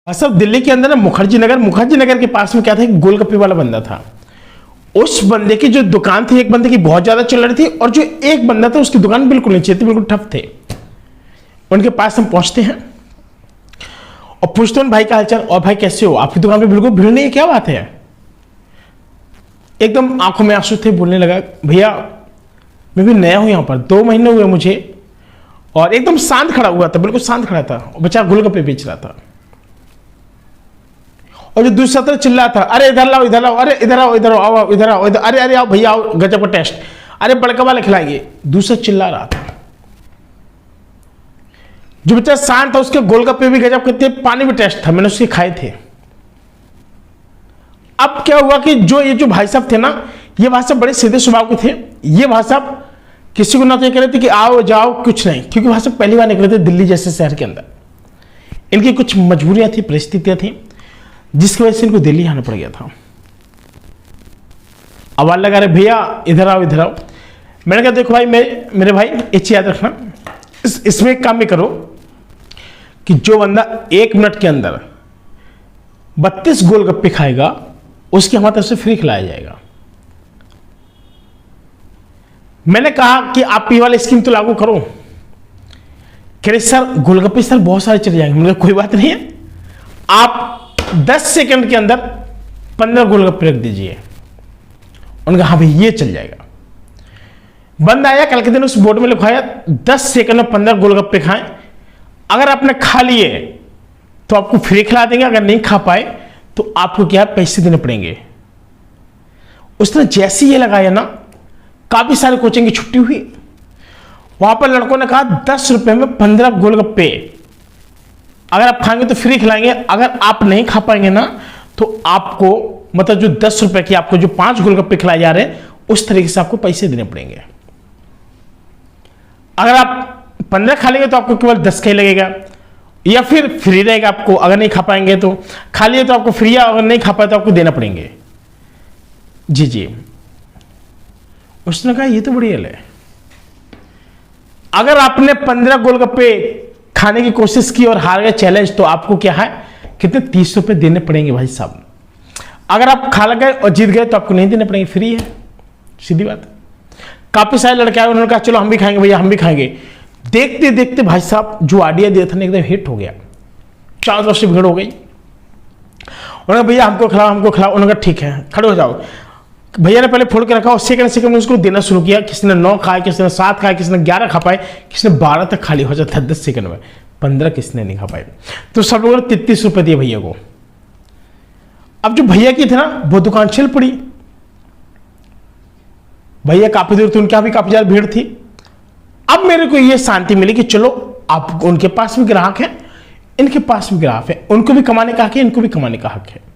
सब दिल्ली के अंदर ना मुखर्जी नगर के पास में क्या था, एक गोलगप्पे वाला बंदा था। उस बंदे की जो दुकान थी, एक बंदे की बहुत ज्यादा चल रही थी और जो एक बंदा था उसकी दुकान बिल्कुल नीचे थी, बिल्कुल ठप थे। उनके पास हम पहुंचते हैं और पूछते हैं भाई का हालचाल, और भाई कैसे हो, आपकी दुकान पे बिल्कुल भीड़ नहीं है, क्या बात है। एकदम आंखों में आंसू थे, बोलने लगा भैया मैं भी नया हूं यहाँ पर, 2 महीने हुए मुझे। और एकदम शांत खड़ा हुआ था, बिल्कुल शांत खड़ा था, और बेचारा गोलगप्पे बेच रहा था। और जो दूसरा तरफ चिल्ला था, अरे इधर लाओ इधर लाओ, अरे इधर आओ इधर आओ इधर आओ इधर, अरे अरे आओ भैया आओ, गजब का टेस्ट, अरे बड़का वाले खिलाएंगे। दूसरा चिल्ला रहा था। जो बच्चा शांत था उसके गोलगप्पे भी गजब के थे, पानी भी टेस्ट था, मैंने उसके खाए थे। अब क्या हुआ कि ये जो भाई साहब थे ना, ये भाई साहब बड़े सीधे स्वभाव के थे। ये भाई साहब किसी को ना तो कह रहे थे कि आओ जाओ, कुछ नहीं, क्योंकि भाई साहब पहली बार निकले थे दिल्ली जैसे शहर के अंदर। इनकी कुछ मजबूरियां थी, परिस्थितियां थी, जिसकी वजह से इनको दिल्ली आना पड़ गया था। आवाज लगा रहे भैया इधर आओ इधर आओ। मैंने कहा देखो भाई, मेरे भाई एक चीज याद रखना, इसमें एक काम भी करो कि जो बंदा 1 मिनट के अंदर 32 गोलगप्पे खाएगा उसकी हमारी तरफ से फ्री खिलाया जाएगा। मैंने कहा कि आप ये वाली स्कीम तो लागू करो। कह रहे सर गोलगप्पे सर बहुत सारे चले जाएंगे। मतलब कोई बात नहीं है, आप 10 सेकंड के अंदर 15 गोलगप्पे रख दीजिए। उनका हाँ भाई ये चल जाएगा। बंद आया, कल के दिन उस बोर्ड में लिखवाया 10 सेकंड में 15 गोलगप्पे खाएं। अगर आपने खा लिए तो आपको फ्री खिला देंगे, अगर नहीं खा पाए तो आपको क्या पैसे देने पड़ेंगे। उसने जैसे ये लगाया ना, काफी सारे कोचिंग की छुट्टी हुई। वहां पर लड़कों ने कहा 10 रुपए में 15 गोलगप्पे, अगर आप खाएंगे तो फ्री खिलाएंगे, अगर आप नहीं खा पाएंगे ना तो आपको मतलब जो 10 रुपए की आपको जो 5 गोलगप्पे खिलाए जा रहे हैं उस तरीके से आपको पैसे देने पड़ेंगे। अगर आप 15 खा लेंगे तो आपको केवल 10 का ही लगेगा, या फिर फ्री रहेगा आपको। अगर नहीं खा पाएंगे तो खा लिए तो आपको फ्री है, अगर नहीं खा पाए तो आपको देना पड़ेंगे। जी जी। उसने कहा ये तो बढ़िया है। अगर आपने 15 गोलगप्पे खाने की कोशिश की और हार गए चैलेंज, तो आपको क्या है, कितने 30 रुपए देने पड़ेंगे भाई साहब। अगर आप खा गए और जीत गए तो आपको नहीं देने पड़ेंगे, फ्री है, सीधी बात। काफी सारे लड़के आए, उन्होंने कहा चलो हम भी खाएंगे भैया, हम भी खाएंगे। देखते देखते भाई साहब जो आइडिया दिया था ना एकदम हिट हो गया। चारों तरफ से भीड़ हो गई। उन्होंने भैया हमको खिलाओ हमको खिलाओ। उन्होंने कहा ठीक है खड़े हो जाओ। भैया ने पहले फोड़ के रखा और सेकंड सेकंड में उसको देना शुरू किया। किसी ने 9 खाए, किसी ने 7 खाए, किसी ने 11 खा पाए, किसी ने 12 तक खाली हो जाता 10 सेकंड में। 15 किसी ने नहीं खा पाए। तो सब लोगों ने 33 रुपए दिए भैया को। अब जो भैया की थी ना वो दुकान चल पड़ी। भैया काफी दूर थे, उनके यहां भी काफी ज्यादा भीड़ थी। अब मेरे को ये शांति मिली कि चलो आप उनके पास भी ग्राहक है, इनके पास भी ग्राहक है, उनको भी कमाने का हक है, इनको भी कमाने का हक है।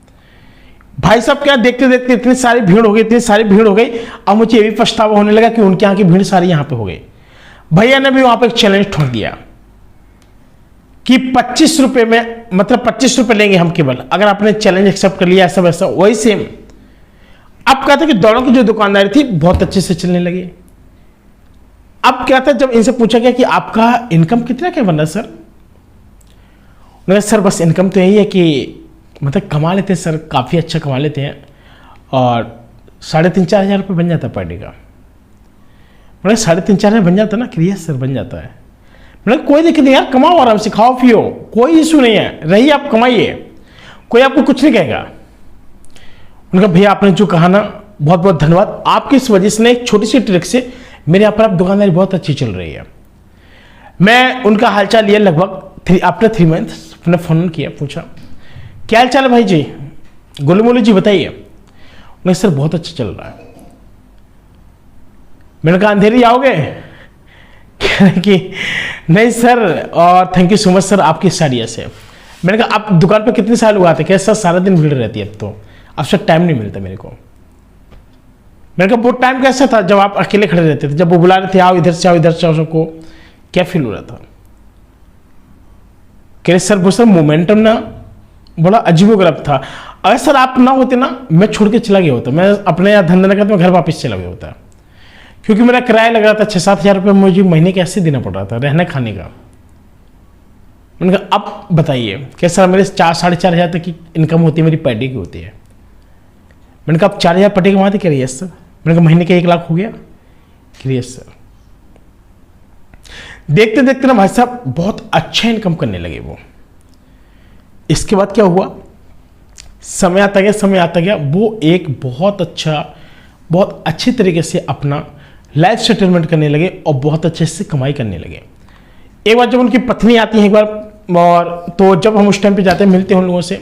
भाई साहब क्या देखते देखते इतनी सारी भीड़ हो गई, इतनी सारी भीड़ हो गई। अब मुझे ये भी पछतावा होने लगा कि उनके यहाँ की भीड़ सारी यहां पे हो गई। भैया ने भी वहां पे एक चैलेंज ठोक दिया कि 25 रुपए में, मतलब 25 रुपए लेंगे हम केवल, अगर आपने चैलेंज एक्सेप्ट कर लिया ऐसा वैसा। वही सेम अब क्या था कि दोनों की जो दुकानदारी थी बहुत अच्छे से चलने लगी। अब क्या था, जब इनसे पूछा गया कि आपका इनकम कितना क्या बन रहा सर, उन्होंने सर बस इनकम तो यही है कि मतलब कमा लेते हैं सर, काफ़ी अच्छा कमा लेते हैं, और 3,500-4 हज़ार रुपये बन जाता है पर डे का। मैंने 3,500-4 हज़ार बन जाता है ना, क्रिया सर बन जाता है। मैंने कोई दिक्कत नहीं यार, कमाओ आराम से, खाओ पियो, कोई इशू नहीं है, रहिए आप कमाइए, कोई आपको कुछ नहीं कहेगा। उनका भैया आपने जो कहा ना बहुत बहुत धन्यवाद, आपकी इस वजह से एक छोटी सी ट्रिक से मेरे यहाँ पर आप दुकानदारी बहुत अच्छी चल रही है। मैं उनका हालचाल लिया लगभग आफ्टर 3 मंथ, मैंने फोन किया, पूछा क्या हाल चाल है भाई जी, गोलू मोलू जी बताइए। उन्हें सर बहुत अच्छा चल रहा है। मैंने कहा अंधेरी आओगे, कह रहे कि नहीं सर, और thank you so much sir आपकी इस आइडिया से। मैंने कहा आप दुकान पे कितने साल हुआ थे, क्या सर सारा दिन भीड़ रहती है, तो अब सर टाइम नहीं मिलता मेरे को। मैंने कहा वो टाइम कैसा था जब आप अकेले खड़े रहते थे, जब वो बुला रहे थे आओ इधर से आओ इधर से आओ, सबको क्या फील हो रहा था। कह रहे सर वो सर मोमेंटम ना बड़ा अजीबोगरीब था, अगर सर आप ना होते ना मैं छोड़ के चला गया होता, मैं अपने यहाँ धंधा करता, मैं घर वापस चला गया होता, क्योंकि मेरा किराया लग रहा था 6-7 हज़ार रुपये मुझे महीने कैसे देना पड़ रहा था रहने खाने का। मैंने कहा अब बताइए क्या सर, मेरे 4-4.5 तक की इनकम होती है, मेरी पर डे की होती है। मैंने कहा आप 4,000 पर डे कमाते? कह रही है सर। मैंने कहा महीने के 1 लाख हो गया? कह रही है सर। देखते देखते ना भाई साहब बहुत अच्छा इनकम करने लगे वो। इसके बाद क्या हुआ, समय आता गया, वो एक बहुत अच्छी तरीके से अपना लाइफ सेटलमेंट करने लगे और बहुत अच्छे से कमाई करने लगे। एक बार जब उनकी पत्नी आती है एक बार, और तो जब हम उस टाइम पे जाते हैं, मिलते हैं उन लोगों से,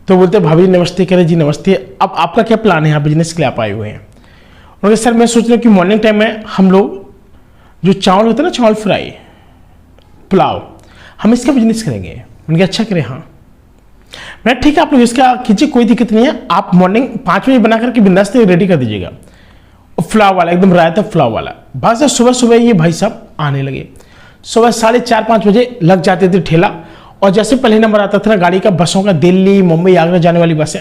तो बोलते भाभी नमस्ते। कह रहे जी नमस्ते, अब आपका क्या प्लान है यहाँ बिजनेस के लिए आप आए हुए हैं? उन्होंने सर मैं सोच रहा हूँ कि मॉर्निंग टाइम में हम लोग जो चावल होता है ना, चावल फ्राई, पुलाव, हम इसका बिजनेस करेंगे। मैंने कहा अच्छा करें। हाँ मैं ठीक है, आप लोग इसका कीजिए, कोई दिक्कत नहीं है। आप मॉर्निंग 5 बजे बना करके बिंदास रेडी कर दीजिएगा। फ्लाव वाला एकदम रायता फ्लाव वाला। बस सुबह ये भाई साहब आने लगे। सुबह 4:30-5 बजे लग जाते थे ठेला, और जैसे पहले नंबर आता था ना गाड़ी का, बसों का, दिल्ली मुंबई आगरा जाने वाली बसें,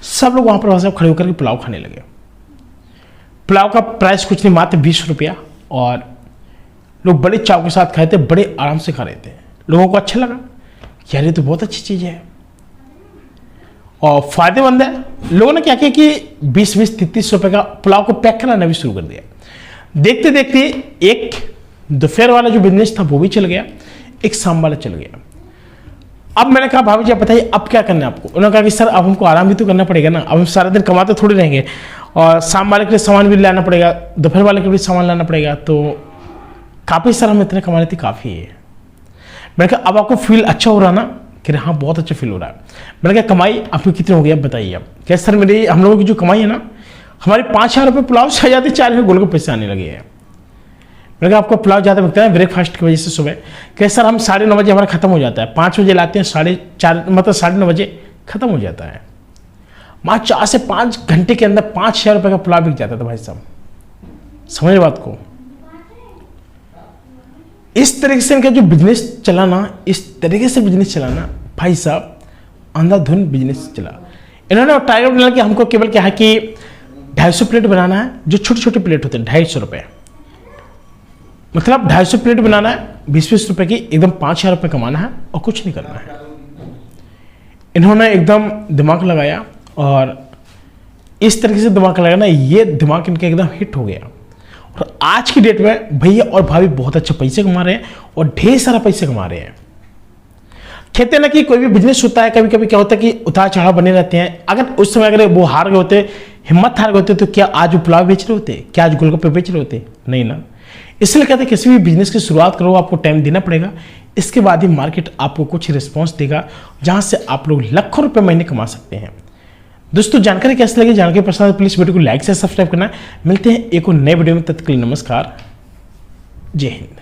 सब लोग वहां पर भाई साहब खड़े होकर के पुलाव खाने लगे। पुलाव का प्राइस कुछ नहीं, मात्र 20 रुपया, और लोग बड़े चाव के साथ खाए थे, बड़े आराम से खा रहे थे। लोगों को अच्छा लगा, यार ये तो बहुत अच्छी चीज़ है और फायदेमंद है। लोगों ने क्या किया कि 20-30 रुपए का पुलाव को पैक कराना भी शुरू कर दिया। देखते देखते एक दोपहर वाला जो बिजनेस था वो भी चल गया, एक शाम वाला चल गया। अब मैंने कहा भाभी जी आप बताइए अब क्या करना है आपको? उन्होंने कहा कि सर अब हमको आराम भी तो करना पड़ेगा ना, अब हम सारा दिन कमाते थोड़ी रहेंगे, और शाम वाले के लिए सामान भी लाना पड़ेगा, दोपहर वाले के लिए सामान लाना पड़ेगा, तो काफ़ी सर हम इतने कमा लेते काफ़ी है। मैंने कहा अब आपको फील अच्छा हो रहा ना? कि हाँ बहुत अच्छा फील हो रहा है। मैंने कहा कमाई आपकी कितनी हो गई अब बताइए। अब क्या सर मेरी, हम लोगों की जो कमाई है ना, हमारे 5,000 रुपये पुलाव से आ जाते, 4,000 गोल के पैसे आने लगे हैं। मैंने कहा आपको पुलाव ज़्यादा बिकता है ब्रेकफास्ट की वजह से सुबह? क्या सर हम 9:30 बजे हमारा खत्म हो जाता है, 5 बजे लाते हैं, 4:30 मतलब 9:30 बजे खत्म हो जाता है। मात्र 4 से 5 घंटे के अंदर 5,000 रुपये का पुलाव बिक जाता था भाई साहब। समझ बात को? इस तरीके से इनका जो बिजनेस चलाना, इस तरीके से बिजनेस चलाना भाई साहब, अंधाधुन बिजनेस चला। इन्होंने टारगेट बना कि हमको केवल क्या है कि 250 प्लेट बनाना है, जो छोटे छोटे प्लेट होते हैं 250 रुपये, मतलब 250 प्लेट बनाना है 20-20 रुपए की, एकदम 5,000 रुपये कमाना है और कुछ नहीं करना है। इन्होंने एकदम दिमाग लगाया, और इस तरीके से दिमाग लगाया ना, ये दिमाग इनका एकदम हिट हो गया। और आज की डेट में भैया और भाभी बहुत अच्छे पैसे कमा रहे हैं और ढेर सारा पैसे कमा रहे हैं। कहते हैं ना कि कोई भी बिजनेस होता है, कभी कभी क्या होता है कि उतार चढ़ाव बने रहते हैं। अगर उस समय अगर वो हार गए होते, हिम्मत हार गए होते, तो क्या आज वो पुलाव बेच रहे होते? क्या आज गोलगप्पे बेच रहे होते? नहीं ना। इसलिए कहते हैं किसी भी बिजनेस की शुरुआत करो, आपको टाइम देना पड़ेगा, इसके बाद ही मार्केट आपको कुछ रिस्पॉन्स देगा, जहां से आप लोग लाखों रुपए महीने कमा सकते हैं। दोस्तों जानकारी कैसी लगी? जानकारी पसंद है प्लीज वीडियो को लाइक से सब्सक्राइब करना। मिलते हैं एक और नए वीडियो में, तब तक के लिए नमस्कार, जय हिंद।